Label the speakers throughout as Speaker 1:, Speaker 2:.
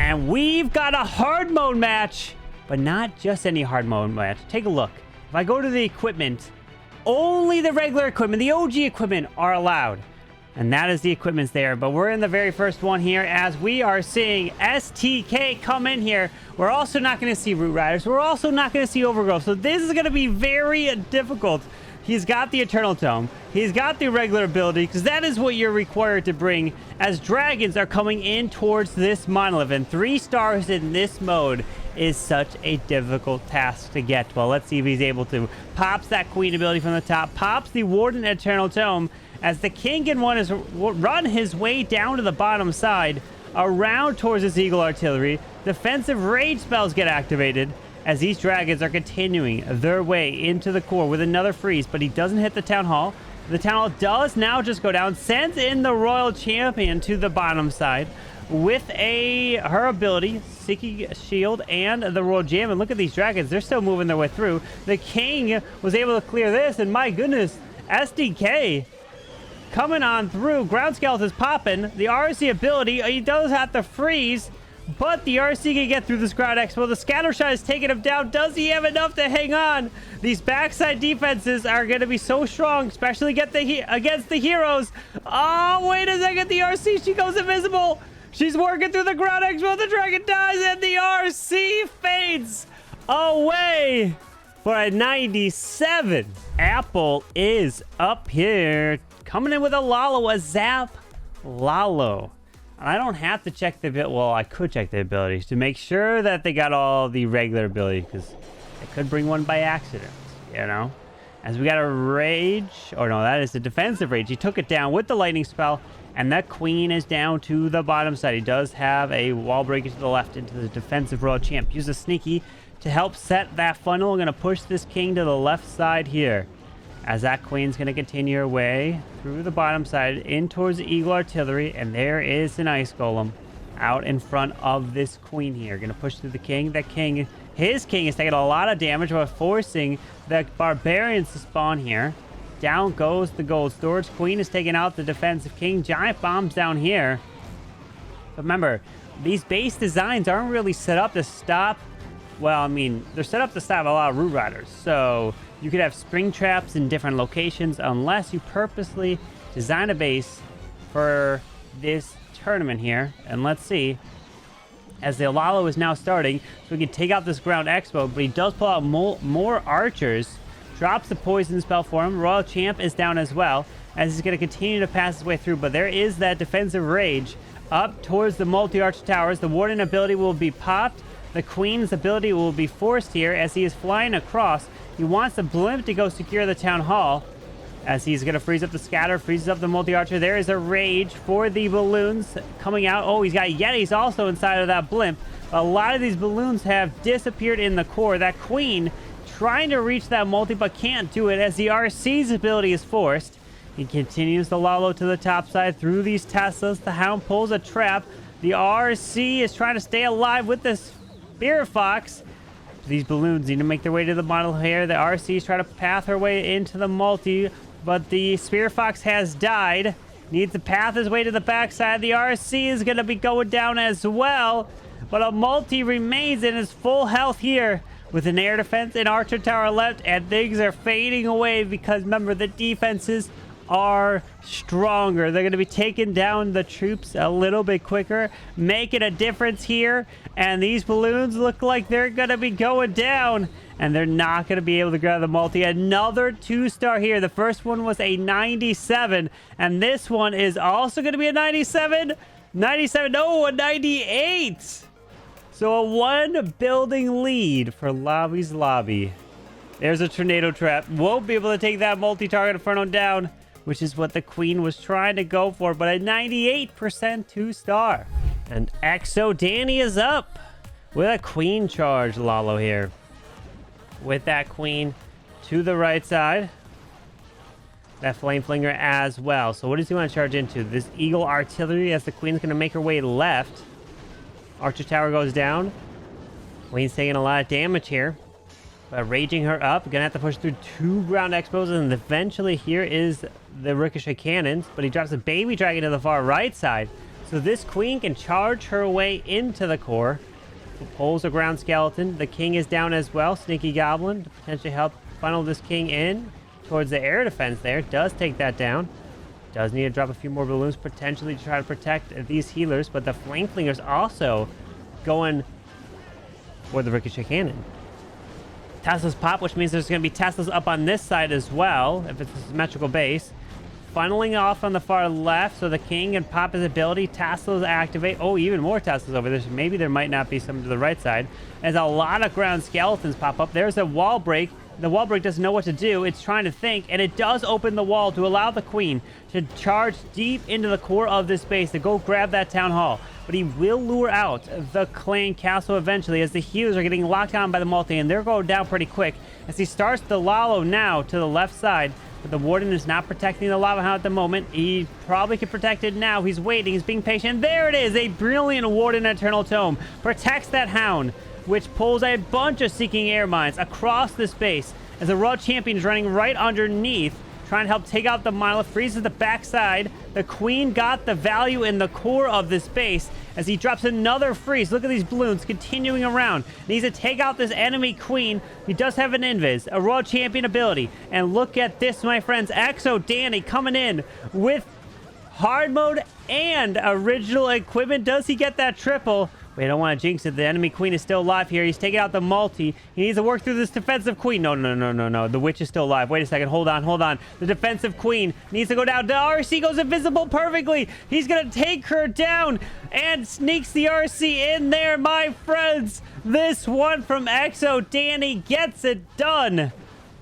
Speaker 1: And we've got a hard mode match, but not just any hard mode match. Take a look. If I go to the equipment, only the regular equipment, the OG equipment, are allowed. And that is the equipment's there. But we're in the very first one here as we are seeing STK come in here. We're also not going to see Root Riders. We're also not going to see Overgrowth. So this is going to be very difficult. He's got the Eternal Tome. He's got the regular ability, because that is what you're required to bring as dragons are coming in towards this monolith. And 3 stars in this mode is such a difficult task to get. Well, let's see if he's able to. Pops that Queen ability from the top. Pops the Warden Eternal Tome as the King can run his way down to the bottom side around towards this Eagle Artillery. Defensive Rage spells get activated as these dragons are continuing their way into the core with another freeze, but he doesn't hit the Town Hall. The Town Hall does now just go down, sends in the Royal Champion to the bottom side with her ability, Seeking Shield, and the Royal Jam. And look at these dragons. They're still moving their way through. The King was able to clear this, and my goodness, SDK coming on through. Ground Skeleton's popping. The RC ability, he does have to freeze, but the RC can get through this Ground Expo. The Scatter Shot is taking him down. Does he have enough to hang on? These backside defenses are going to be so strong, especially against the heroes. Oh, wait a second. The RC, she goes invisible. She's working through the Ground Expo. The dragon dies, and the RC fades away for a 97. Apple is up here, coming in with a Lalo, a Zap Lalo. And I don't have to check the well, I could check the abilities to make sure that they got all the regular abilities, because I could bring one by accident, you know? As we got a Rage, or no, that is the defensive Rage. He took it down with the lightning spell, and that Queen is down to the bottom side. He does have a wall breaker to the left into the defensive Royal Champ. Use a Sneaky to help set that funnel. We're going to push this King to the left side here, as that Queen's going to continue her way through the bottom side in towards the Eagle Artillery. And there is an Ice Golem out in front of this Queen here. Going to push through the King. That King, his King is taking a lot of damage while forcing the Barbarians to spawn here. Down goes the Gold Storage. Queen is taking out the defensive King. Giant Bombs down here. But remember, these base designs aren't really set up to stop, well, I mean, they're set up to stop a lot of Root Riders. So you could have spring traps in different locations unless you purposely design a base for this tournament here. And let's see, as the Lalo is now starting, so we can take out this Ground Expo, but he does pull out more archers, drops the poison spell for him. Royal Champ is down as well, as he's going to continue to pass his way through, but there is that defensive Rage up towards the multi-arch towers. The Warden ability will be popped. The Queen's ability will be forced here as he is flying across. He wants the Blimp to go secure the Town Hall, as he's going to freeze up the Scatter, freezes up the multi-archer. There is a Rage for the balloons coming out. Oh, he's got Yetis also inside of that Blimp. A lot of these balloons have disappeared in the core. That Queen trying to reach that multi, but can't do it as the RC's ability is forced. He continues the Lalo to the top side through these Teslas. The Hound pulls a trap. The RC is trying to stay alive with this Spear Fox. These balloons need to make their way to the model here. The RC is trying to path her way into the multi, but the Spear Fox has died. Needs to path his way to the backside. The RC is going to be going down as well, but a multi remains in his full health here with an air defense and archer tower left, and things are fading away because remember, the defenses are stronger. They're going to be taking down the troops a little bit quicker, making a difference here. And these balloons look like they're going to be going down, and they're not going to be able to grab the multi. Another 2-star here. The first one was a 97, and this one is also going to be a 97. 97, no, a 98. So a 1 building lead for Lobby's Lobby. There's a tornado trap. Won't be able to take that multi-target Inferno down, which is what the Queen was trying to go for, but a 98% 2-star. And Exo Danny is up with a Queen charge Lalo here. With that Queen to the right side. That Flame Flinger as well. So what does he want to charge into? This Eagle Artillery as the Queen's going to make her way left. Archer Tower goes down. Queen's taking a lot of damage here. But raging her up. Gonna have to push through 2 Ground Expos, and eventually here is the Ricochet Cannons. But he drops a Baby Dragon to the far right side. So this queen can charge her way into the core. Pulls a ground skeleton. The king is down as well. Sneaky goblin to potentially help funnel this king in towards the air defense there. Does take that down. Does need to drop a few more balloons potentially to try to protect these healers. But the flame flingers also going for the ricochet cannon. Teslas pop, which means there's going to be Teslas up on this side as well, if it's a symmetrical base. Funneling off on the far left, so the king can pop his ability. Teslas activate. Oh, even more Teslas over there. So maybe there might not be some to the right side. As a lot of ground skeletons pop up. There's a wall break. The wall break doesn't know what to do. It's trying to think, and it does open the wall to allow the queen to charge deep into the core of this base to go grab that town hall. But he will lure out the clan castle eventually, as the healers are getting locked on by the multi, and they're going down pretty quick. As he starts the Lalo now to the left side, but the warden is not protecting the lava hound at the moment. He probably could protect it now. He's waiting. He's being patient. There it is. A brilliant warden eternal tome protects that hound, which pulls a bunch of seeking air mines across the space as the Raw Champion is running right underneath, trying to help take out the monolith. Freezes the backside. The queen got the value in the core of this base as he drops another freeze. Look at these balloons continuing around. Needs to take out this enemy queen. He does have an invis, a Raw Champion ability. And look at this, my friends. Exo Danny coming in with hard mode and original equipment. Does he get that triple? We don't want to jinx it. The enemy queen is still alive here. He's taking out the multi. He needs to work through this defensive queen. No. The witch is still alive. Wait a second. Hold on. The defensive queen needs to go down. The RC goes invisible perfectly. He's going to take her down and sneaks the RC in there, my friends. This one from Exo Danny gets it done.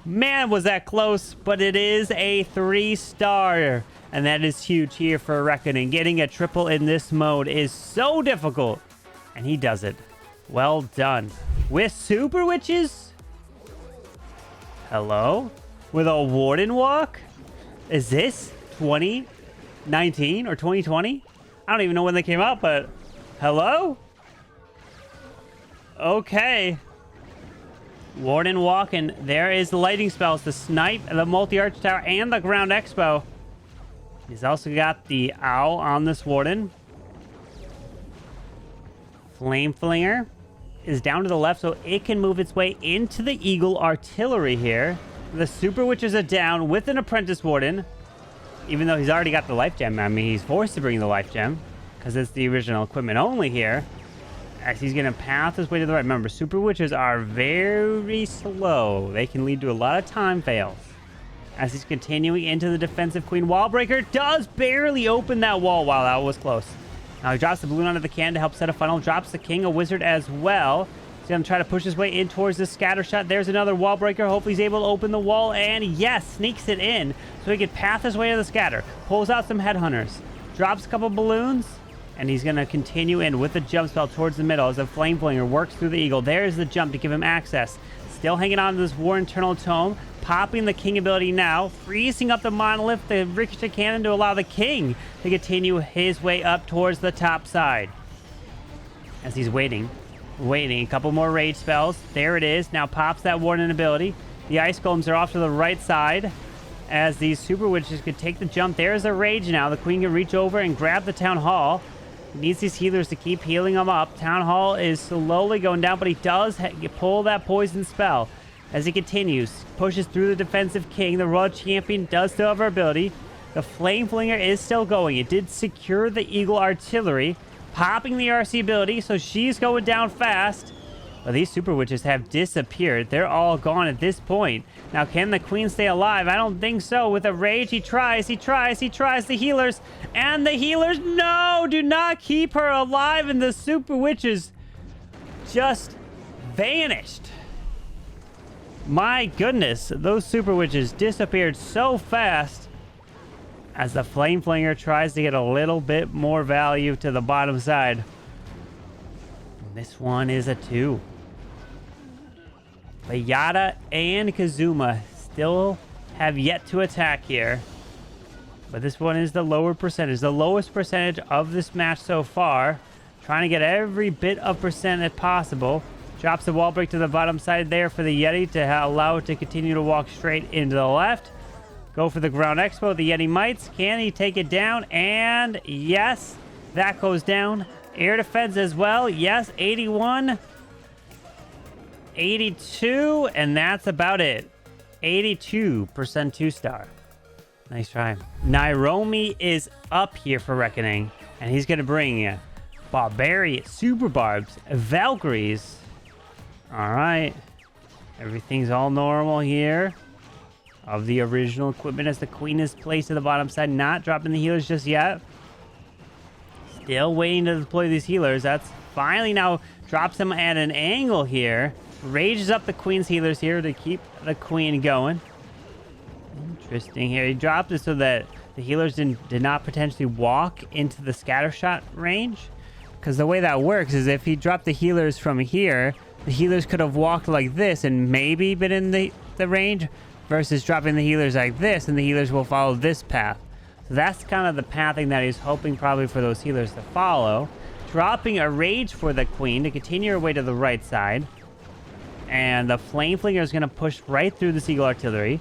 Speaker 1: Man, was that close, but it is a 3-star. And that is huge here for Reckoning. Getting a triple in this mode is so difficult. And he does it. Well done. With Super Witches? Hello? With a Warden Walk? Is this 2019 or 2020? I don't even know when they came out, but... Hello? Okay. Warden Walk, and there is the lighting spells. The Snipe, the Multi-Arch Tower, and the Ground Expo. He's also got the Owl on this Warden. Flame Flinger is down to the left, so it can move its way into the Eagle Artillery here. The Super Witches are down with an Apprentice Warden, even though he's already got the Life Gem. I mean, he's forced to bring the Life Gem because it's the original equipment only here. As he's going to path his way to the right. Remember, Super Witches are very slow. They can lead to a lot of time fails. As he's continuing into the defensive queen. Wall Breaker does barely open that wall. Wow, that was close. Now he drops the balloon onto the can to help set a funnel. Drops the king, a wizard as well. He's going to try to push his way in towards the scatter shot. There's another wall breaker. Hopefully he's able to open the wall. And yes, sneaks it in so he can path his way to the scatter. Pulls out some headhunters. Drops a couple balloons. And he's going to continue in with the jump spell towards the middle as the flame flinger works through the eagle. There's the jump to give him access. Still hanging on to this War Internal Tome. Popping the king ability now. Freezing up the monolith, the ricochet cannon to allow the king to continue his way up towards the top side. As he's waiting. A couple more rage spells. There it is. Now pops that warden ability. The ice golems are off to the right side. As these super witches could take the jump. There's a rage now. The queen can reach over and grab the town hall. He needs these healers to keep healing him up. Town hall is slowly going down, but he does pull that poison spell. As he continues, pushes through the defensive king. The Raw Champion does still have her ability. The Flame Flinger is still going. It did secure the Eagle Artillery, popping the RC ability, so she's going down fast. But these Super Witches have disappeared. They're all gone at this point. Now, can the queen stay alive? I don't think so. With a rage, he tries. The healers. And the healers, no! Do not keep her alive. And the Super Witches just vanished. My goodness, those Super Witches disappeared so fast as the Flame Flinger tries to get a little bit more value to the bottom side. This one is a 2. Bayada and Kazuma still have yet to attack here. But this one is the lower percentage, the lowest percentage of this match so far. Trying to get every bit of percent possible. Drops the wall break to the bottom side there for the Yeti to allow it to continue to walk straight into the left. Go for the ground expo. The Yeti mites. Can he take it down? And yes, That goes down. Air defense as well. Yes, 81. 82. And that's about it. 82% 2-star. Nice try. Nairomi is up here for Reckoning. And he's going to bring Barbarian, Super Barbs, Valkyries. All right. Everything's all normal here. Of the original equipment as the queen is placed at the bottom side. Not dropping the healers just yet. Still waiting to deploy these healers. That's finally now drops them at an angle here. Rages up the queen's healers here to keep the queen going. Interesting here. He dropped it so that the healers did not potentially walk into the scatter shot range. Because the way that works is if he dropped the healers from here, the healers could have walked like this and maybe been in the range, versus dropping the healers like this, and the healers will follow this path. So that's kind of the pathing that he's hoping probably for those healers to follow. Dropping a rage for the queen to continue her way to the right side. And the flame flinger is going to push right through the Seagull artillery.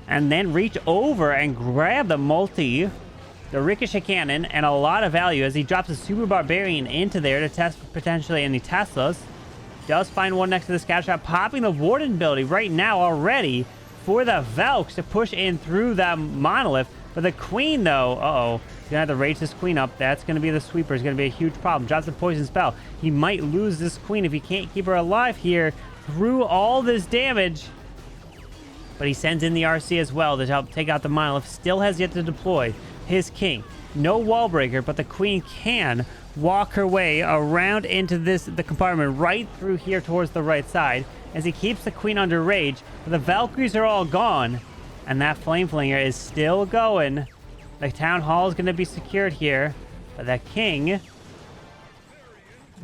Speaker 1: And then reach over and grab the ricochet cannon, and a lot of value as he drops a super barbarian into there to test potentially any Teslas. Does find one next to the scatter shot, popping the warden ability right now already for the Valks to push in through that monolith. For the queen, though, he's gonna have to rage this queen up. That's gonna be the sweeper. It's gonna be a huge problem. Drops the poison spell. He might lose this queen if he can't keep her alive here through all this damage. But he sends in the RC as well to help take out the monolith. Still has yet to deploy his king. No wall breaker, but the queen can walk her way around into the compartment right through here towards the right side as he keeps the queen under rage. But the Valkyries are all gone, and that flame flinger is still going. The town hall is going to be secured here, but that king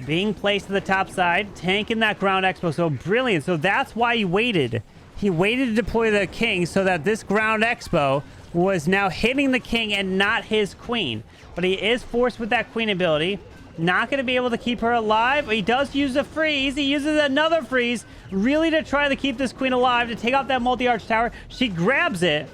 Speaker 1: being placed to the top side, tanking that ground expo. So brilliant. So that's why he waited. He waited to deploy the king so that this ground expo was now hitting the king and not his queen. But he is forced with that queen ability. Not going to be able to keep her alive. He does use a freeze. He uses another freeze really to try to keep this queen alive, to take out that multi-arch tower. She grabs it.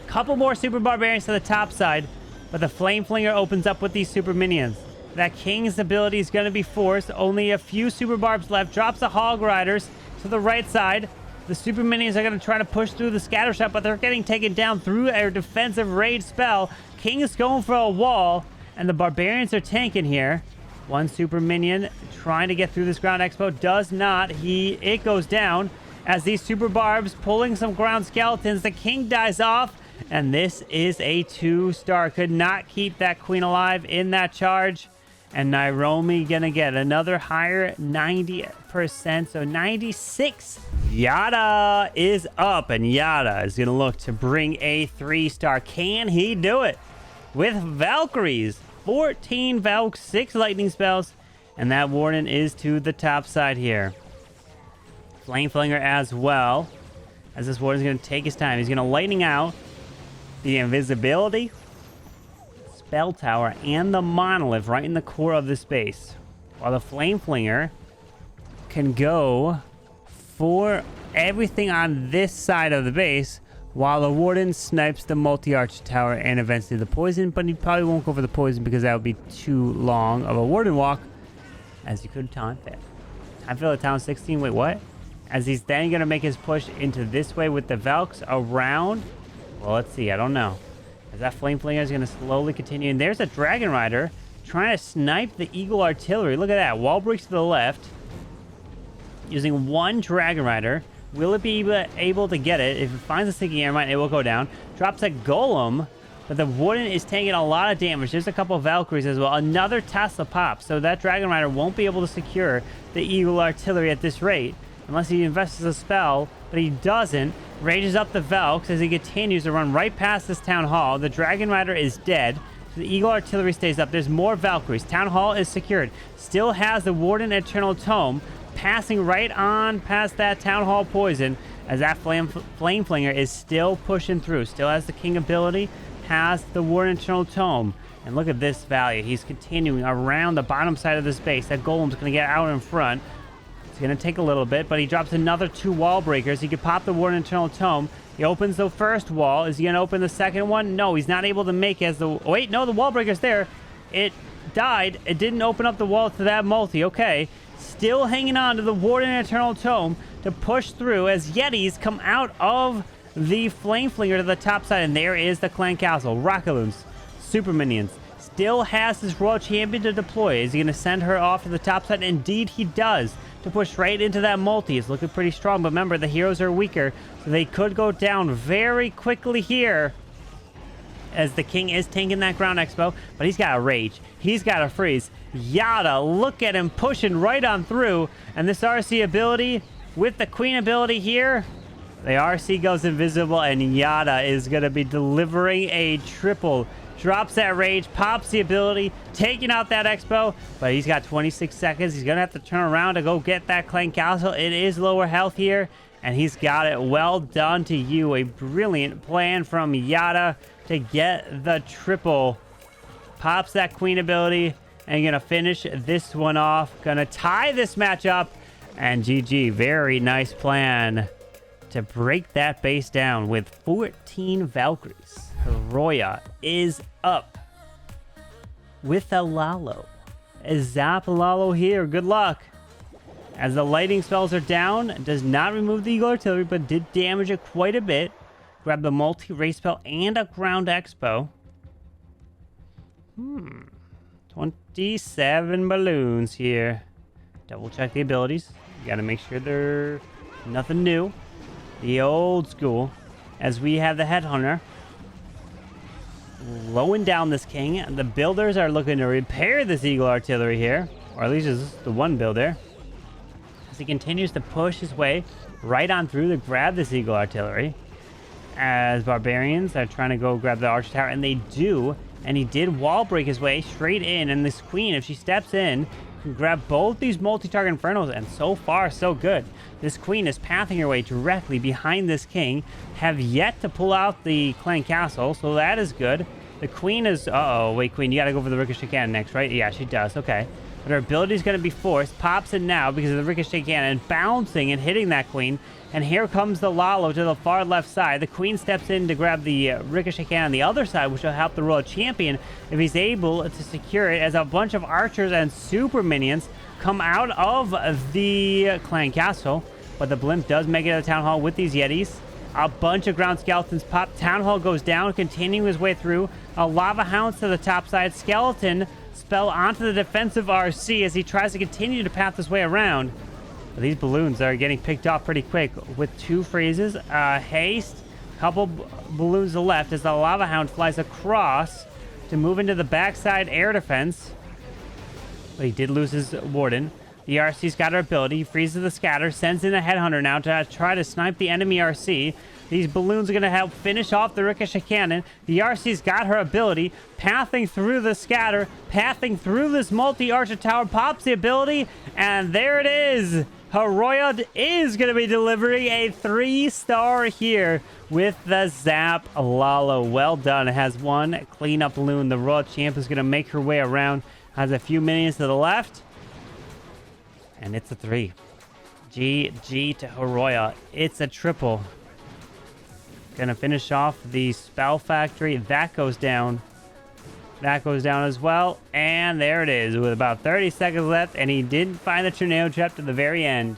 Speaker 1: Couple more super barbarians to the top side. But the flame flinger opens up with these super minions. That king's ability is going to be forced. Only a few super barbs left. Drops the hog riders to the right side. The super minions are going to try to push through the scatter shot, but they're getting taken down through a defensive rage spell. King is going for a wall, and the barbarians are tanking here. One super minion trying to get through this ground expo. Does not. It goes down as these super barbs pulling some ground skeletons. The king dies off, and this is a 2-star. Could not keep that queen alive in that charge. And Nairomi gonna get another higher 90%, so 96. Yada is up, and Yada is gonna look to bring a 3-star. Can he do it? With Valkyries, 14 Valks, 6 lightning spells, and that warden is to the top side here. Flame Flinger as well, as this warden's gonna take his time. He's gonna lightning out the invisibility, spell tower, and the monolith right in the core of the space, while the flame flinger can go for everything on this side of the base, while the warden snipes the multi-arch tower and eventually the poison. But he probably won't go for the poison because that would be too long of a warden walk, as you could taunt that. Time for the town 16. Wait, what? As he's then gonna make his push into this way with the Valks around. Well, let's see. I don't know. As that flame flinger is going to slowly continue. And there's a dragon rider trying to snipe the eagle artillery. Look at that. Wall breaks to the left. Using one dragon rider. Will it be able to get it? If it finds a sinking air mine, it will go down. Drops a golem. But the warden is taking a lot of damage. There's a couple of Valkyries as well. Another Tesla pop. So that dragon rider won't be able to secure the eagle artillery at this rate, unless he invests a spell, but he doesn't. Rages up the Valks as he continues to run right past this town hall. The dragon rider is dead, so the eagle artillery stays up. There's more Valkyries. Town hall is secured. Still has the warden eternal tome, passing right on past that town hall poison, as that flame flinger is still pushing through. Still has the king ability, has the warden eternal tome. And look at this value. He's continuing around the bottom side of the space. That golem's going to get out in front. It's going to take a little bit, but he drops another 2 wall breakers. He could pop the Warden Eternal Tome. He opens the first wall. Is he going to open the second one? No, he's not able to make as the... Wait, no, the wall breaker's there. it died. It didn't open up the wall to that multi. Okay. Still hanging on to the Warden Eternal Tome to push through as Yetis come out of the Flame Flinger to the top side. And there is the Clan Castle. Rockaloons, Super Minions. Still has his Royal Champion to deploy. Is he going to send her off to the top side? Indeed, he does. To push right into that multi. It's looking pretty strong. But remember, the heroes are weaker. So they could go down very quickly here. As the king is tanking that ground expo. But he's got a rage. He's got a freeze. Yada, look at him pushing right on through. And this RC ability with the queen ability here. The RC goes invisible. And Yada is going to be delivering a triple. Drops that rage, pops the ability, taking out that expo, but he's got 26 seconds. He's going to have to turn around to go get that Clan Castle. It is lower health here, and he's got it. Well done to you. A brilliant plan from Yada to get the triple. Pops that queen ability, and going to finish this one off. Going to tie this match up, and GG. Very nice plan to break that base down with 14 Valkyries. Roya is up with a Lalo. A Zap Lalo here. Good luck. As the lighting spells are down, does not remove the Eagle Artillery, but did damage it quite a bit. Grab the multi-race spell and a ground expo. 27 balloons here. Double check the abilities. You gotta make sure they're nothing new. The old school. As we have the Headhunter. Lowing down this king. The builders are looking to repair this Eagle Artillery here. Or at least it's the one builder. As he continues to push his way right on through to grab this Eagle Artillery. As Barbarians are trying to go grab the Archer Tower. And they do. And he did wall break his way straight in. And this queen, if she steps in, can grab both these multi-target Infernos. And so far, so good. This queen is pathing her way directly behind this king. Have yet to pull out the Clan Castle, so that is good. The queen is... Uh-oh, wait, queen, you gotta go for the Ricochet Cannon next, right? Yeah, she does, okay. But her ability is gonna be forced. Pops in now because of the Ricochet Cannon, bouncing and hitting that queen. And here comes the Lalo to the far left side. The queen steps in to grab the Ricochet Cannon on the other side, which will help the Royal Champion if he's able to secure it, as a bunch of archers and super minions come out of the Clan Castle. But the blimp does make it to the Town Hall with these Yetis. A bunch of ground skeletons pop. Town Hall goes down, continuing his way through. A lava hounds to the top side. Skeleton spell onto the defensive RC as he tries to continue to path his way around. But these balloons are getting picked off pretty quick with two freezes. Haste. Couple balloons to the left as the lava hound flies across to move into the backside air defense. But he did lose his warden. The RC's got her ability. He freezes the scatter. Sends in a Headhunter now to try to snipe the enemy RC. These balloons are going to help finish off the Ricochet Cannon. The RC's got her ability. Pathing through the scatter. Pathing through this multi-archer tower. Pops the ability. And there it is. Heroya is going to be delivering a 3-star here with the Zap Lalo. Well done. It has one cleanup balloon. The Royal Champ is going to make her way around. Has a few minions to the left. And it's a 3. GG to Heroya. It's a triple. Gonna finish off the Spell Factory. That goes down. That goes down as well. And there it is with about 30 seconds left. And he didn't find the tornado trap to the very end,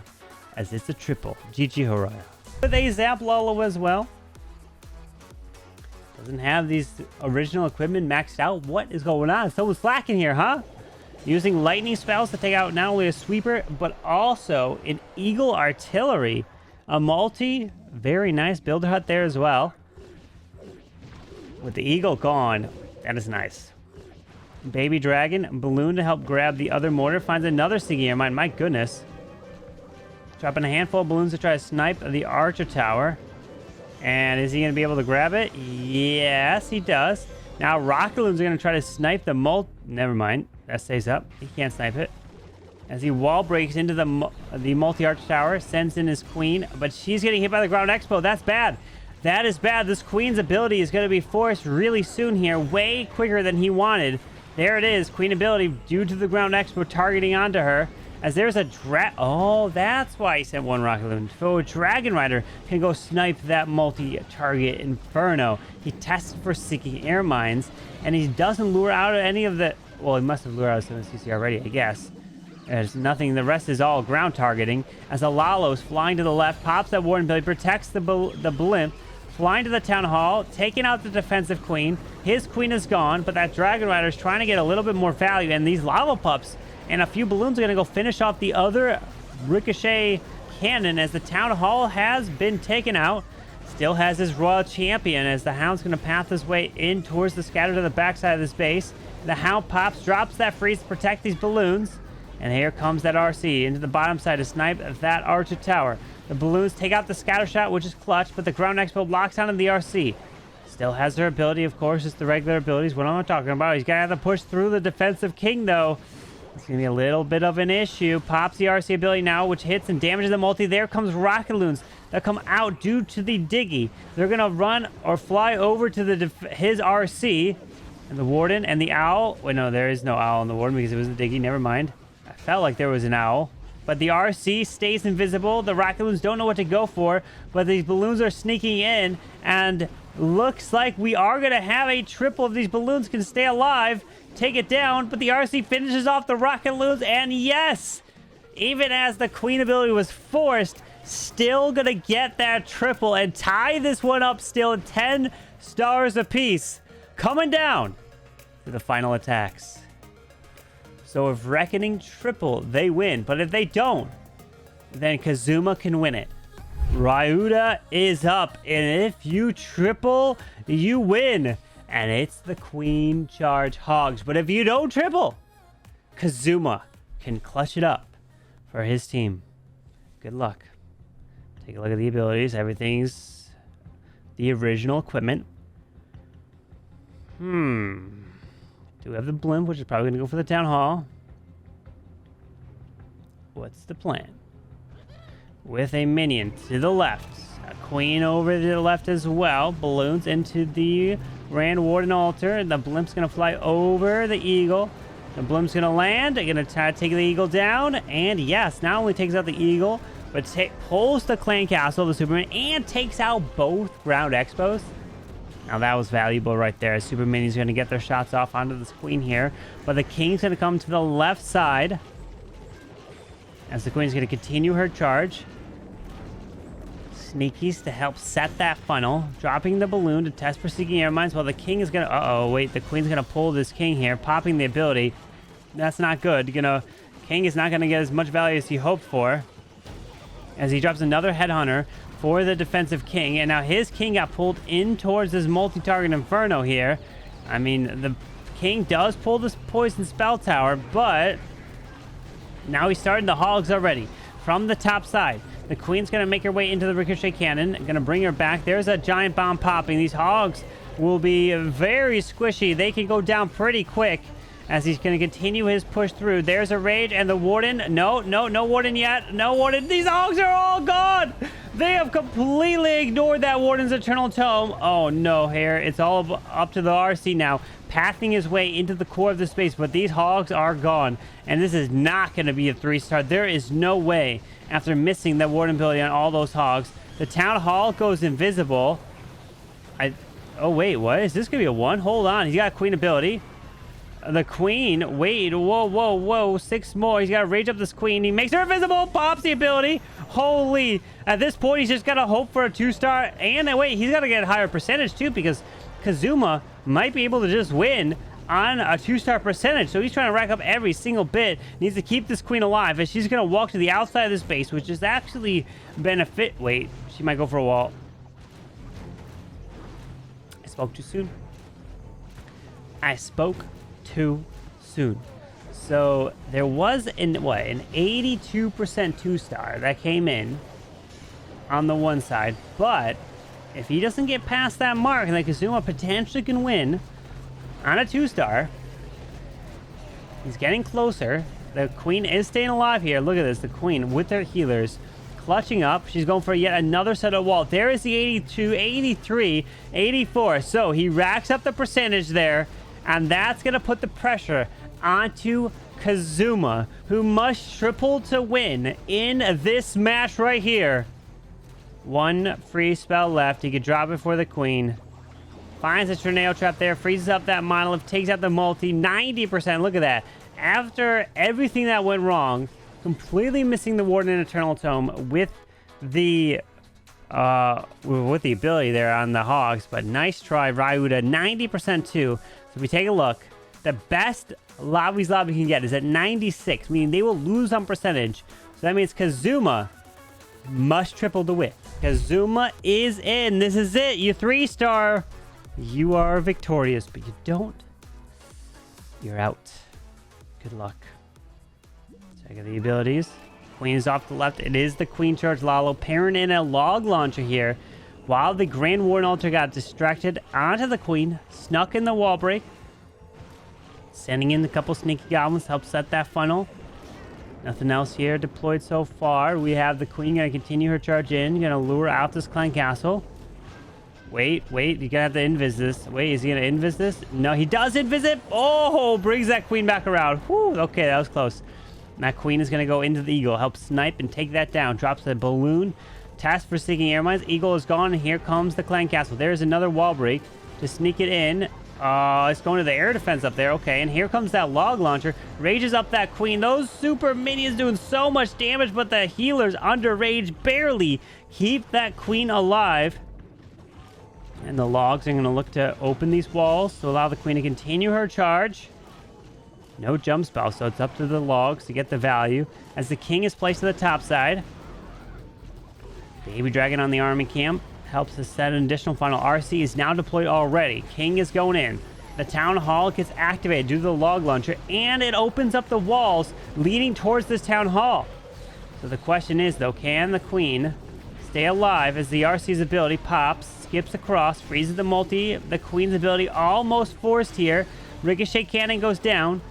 Speaker 1: as it's a triple. GG Heroya. With a Zap Lalo as well. Doesn't have these original equipment maxed out. What is going on? Someone's slacking here, huh? Using lightning spells to take out not only a sweeper, but also an Eagle Artillery. A multi. Very nice builder hut there as well. With the Eagle gone. That is nice. Baby Dragon. Balloon to help grab the other mortar. Finds another Stinky Air Mine. My goodness. Dropping a handful of balloons to try to snipe the Archer Tower. And is he going to be able to grab it? Yes, he does. Now Rockaloons are going to try to snipe the Never mind. That stays up. He can't snipe it. As he wall breaks into the multi-arch tower, sends in his queen, but she's getting hit by the ground expo. That's bad. That is bad. This queen's ability is going to be forced really soon here, way quicker than he wanted. There it is. Queen ability due to the ground expo targeting onto her. As there's a Oh, that's why he sent one Rockaloon. So a Dragon Rider can go snipe that multi-target Inferno. He tests for Stinky Air Mines, and he doesn't lure out any of the Well, he must have lured out 7CC already, I guess. There's nothing. The rest is all ground targeting. As the Lalo's flying to the left, pops that Warden Billy, protects the blimp, flying to the Town Hall, taking out the defensive queen. His queen is gone, but that Dragon Rider is trying to get a little bit more value. And these lava pups and a few balloons are going to go finish off the other ricochet cannon as the Town Hall has been taken out. Still has his Royal Champion as the Hound's going to path his way in towards the scatter to the backside of this base. The Hound pops, drops that freeze to protect these balloons. And here comes that RC into the bottom side to snipe that Archer Tower. The balloons take out the scatter shot, which is clutch, but the ground expo locks onto the RC. Still has their ability, of course, just the regular abilities. What am I talking about? He's going to have to push through the defensive king, though. It's going to be a little bit of an issue. Pops the RC ability now, which hits and damages the multi. There comes rocket loons that come out due to the diggy. They're going to run or fly over to his RC. And the Warden and the Owl. Wait, no, there is no Owl on the Warden because it was the diggy. Never mind. I felt like there was an Owl. But the RC stays invisible. The rocket loons don't know what to go for. But these balloons are sneaking in. And looks like we are going to have a triple if these balloons can stay alive. Take it down. But the RC finishes off the rocket loons. And yes! Even as the queen ability was forced, still going to get that triple and tie this one up still at 10 stars apiece. Coming down to the final attacks. So if Reckoning triple, they win. But if they don't, then Kazuma can win it. Ryuda is up. And if you triple, you win. And it's the Queen Charge Hogs. But if you don't triple, Kazuma can clutch it up for his team. Good luck. Take a look at the abilities. Everything's the original equipment. Do we have the blimp, which is probably going to go for the Town Hall? What's the plan? With a minion to the left. A queen over to the left as well. Balloons into the Grand Warden altar. The blimp's going to fly over the eagle. The blimp's going to land. They're going to try to take the eagle down. And yes, not only takes out the eagle, but pulls the clan castle, the Superman, and takes out both ground expos. Now that was valuable right there. Super Minions going to get their shots off onto this queen here. But the king's going to come to the left side. As the queen's going to continue her charge. Sneakies to help set that funnel. Dropping the balloon to test for seeking air mines. While the king is going to... Uh-oh, wait. The queen's going to pull this king here. Popping the ability. That's not good. King is not going to get as much value as he hoped for. As he drops another headhunter for the defensive king. And now his king got pulled in towards this multi-target inferno here. I mean, the king does pull this poison spell tower, but now he's starting the hogs already from the top side. The queen's going to make her way into the ricochet cannon. Going to bring her back. There's a giant bomb popping. These hogs will be very squishy. They can go down pretty quick as he's going to continue his push through. There's a rage and the warden. No warden yet. No warden. These hogs are all gone. They have completely ignored that warden's eternal tome. Oh no, here. It's all up to the RC now. Pathing his way into the core of the space, but these hogs are gone. And this is not going to be a 3-star. There is no way after missing that warden ability on all those hogs. The town hall goes invisible. Oh wait, what? Is this going to be a 1? Hold on. He's got queen ability. The queen, wait, whoa, 6 more. He's got to rage up this queen. He makes her invisible, pops the ability. Holy, at this point, he's just got to hope for a 2-star. And wait, he's got to get a higher percentage too, because Kazuma might be able to just win on a 2-star percentage. So he's trying to rack up every single bit. Needs to keep this queen alive, as she's going to walk to the outside of this base, which is actually benefit. Wait, she might go for a wall. I spoke too soon. Too soon. So there was an 82% 2-star that came in on the one side, but if he doesn't get past that mark, then Kazuma potentially can win on a 2-star. He's getting closer. The queen is staying alive here. Look at this. The queen with her healers clutching up. She's going for yet another set of wall. There is the 82, 83, 84. So he racks up the percentage there. And that's going to put the pressure onto Kazuma, who must triple to win in this match right here. 1 free spell left. He could drop it for the queen. finds a tornado trap there, freezes up that monolith, takes out the multi, 90%. Look at that. After everything that went wrong, completely missing the Warden and Eternal Tome with the ability there on the Hogs, but nice try, Ryuda, 90% too. So if we take a look, the best Lobby's Lobby can get is at 96, meaning they will lose on percentage. So that means Kazuma must triple the win. Kazuma is in. This is it. You 3-star. You are victorious, but you don't. You're out. Good luck. Check out the abilities. Queen is off to the left. It is the Queen Charge Lalo pairing in a log launcher here. While the Grand Warden Altar got distracted onto the Queen, snuck in the wall break. Sending in a couple sneaky goblins to help set that funnel. Nothing else here deployed so far. We have the Queen going to continue her charge in. Going to lure out this Clan Castle. Wait. You're going to have to invis this. Wait, is he going to invis this? No, he does invis it. Oh, brings that Queen back around. Whew, okay, that was close. And that Queen is going to go into the Eagle. Help snipe and take that down. Drops the balloon. Task for seeking air mines. Eagle is gone. And here comes the Clan Castle. There's another wall break to sneak it in. It's going to the air defense up there. Okay, and here comes that log launcher. Rages up that Queen. Those super minions doing so much damage, but the healers under rage barely keep that Queen alive. And the logs are going to look to open these walls to allow the Queen to continue her charge. No jump spell, so it's up to the logs to get the value. As the King is placed to the top side. Baby Dragon on the army camp. Helps us set an additional funnel. RC is now deployed already. King is going in. The Town Hall gets activated due to the log launcher, and it opens up the walls leading towards this Town Hall. So the question is, though, can the Queen stay alive as the RC's ability pops, skips across, freezes the multi, the Queen's ability almost forced here. Ricochet cannon goes down,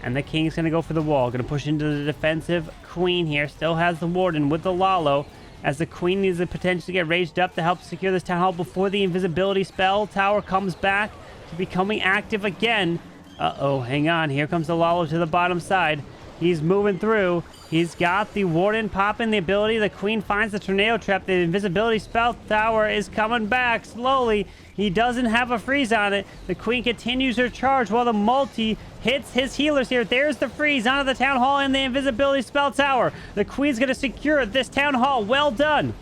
Speaker 1: and the King's going to go for the wall. Going to push into the defensive Queen here. Still has the Warden with the Lalo. As the Queen needs to potentially get raised up to help secure this Town Hall before the invisibility spell tower comes back to becoming active again. Uh-oh, hang on. Here comes the Lalo to the bottom side. He's moving through. He's got the Warden popping the ability. The Queen finds the tornado trap. The invisibility spell tower is coming back slowly. He doesn't have a freeze on it. The Queen continues her charge while the multi hits his healers here. There's the freeze onto the Town Hall and the invisibility spell tower. The Queen's going to secure this Town Hall. Well done.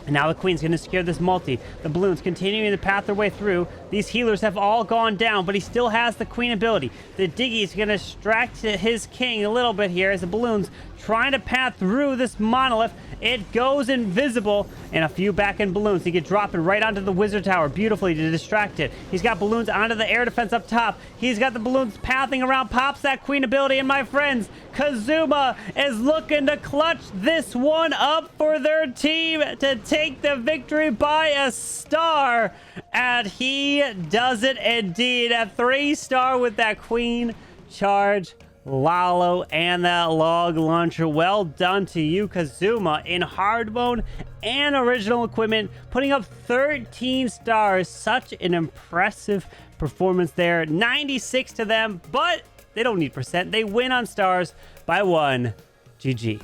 Speaker 1: And now the Queen's going to secure this multi. The balloons continuing to path their way through. These healers have all gone down, but he still has the Queen ability. The Diggy's going to distract his King a little bit here as the balloons trying to path through this monolith. It goes invisible, and a few back-end balloons. He can drop it right onto the Wizard Tower beautifully to distract it. He's got balloons onto the air defense up top. He's got the balloons pathing around, pops that Queen ability, and my friends, Kazuma is looking to clutch this one up for their team to take the victory by a star. And he does it indeed. A 3-star with that Queen charge, Lalo, and that log launcher. Well done to you, Kazuma, in hard mode and original equipment, putting up 13 stars. Such an impressive performance there. 96 to them, but they don't need percent. They win on stars by 1. GG.